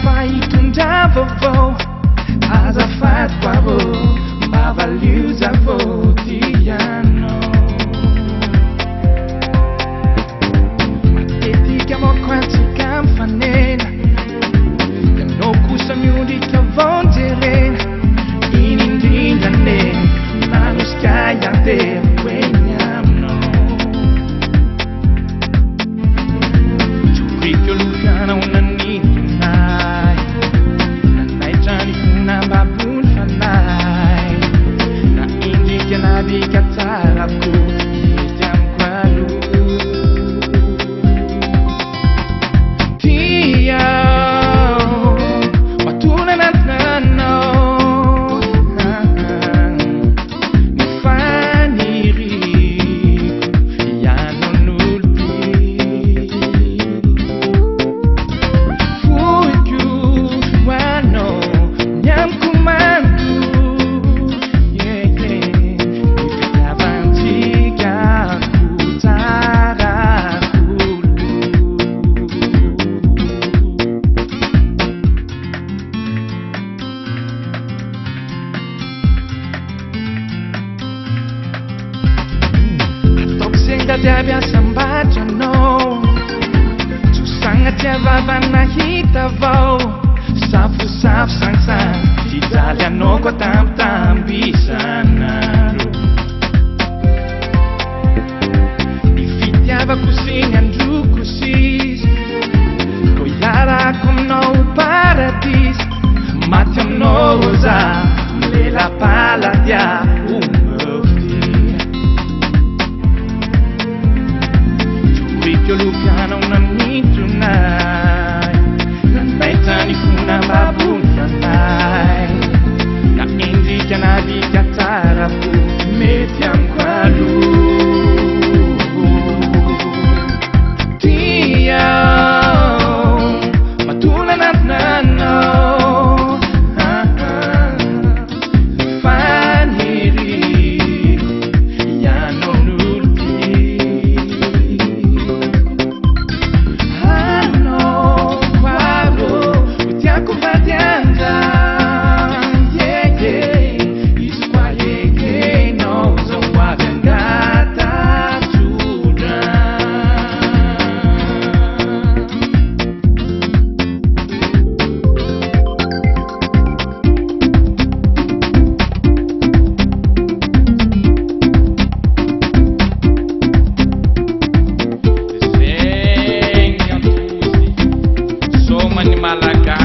fahitondra vaovao azafady hoavô mba valio zavô tianao matetika moko antsika mifanena ianao kosa miondrika vonjerena iny indrindrane nanosika iantevako eny aminao tsoriko alohanao nanintonay nanaitran'ny fona mbabony fanay na indrika nabika tsarako mety amiko alo tiao matona anatinanao mifaniriko ianao n'olombe foiko hoanao miamiko mando ifitiavantsika ko tsarakolo ataoko senga tiabiasambatranao tsosagna tiavavana hita vao safosafo sangsang tijaly anao koa tambitambisana ifitiavako siny androko sisy ko iarako aminao paradisy maty aminao za milela-paladia tsoriko alohanao nanintonay nanaitran'ny fona mbabony fanay na indrika nabika tsarako mety amiko alo tiao matona anatinanao faniriko ianao n'olombe anao koarô tiako vadianga izy koa ekenao zao avy angatatsotra Zegny ampozy somany malagasy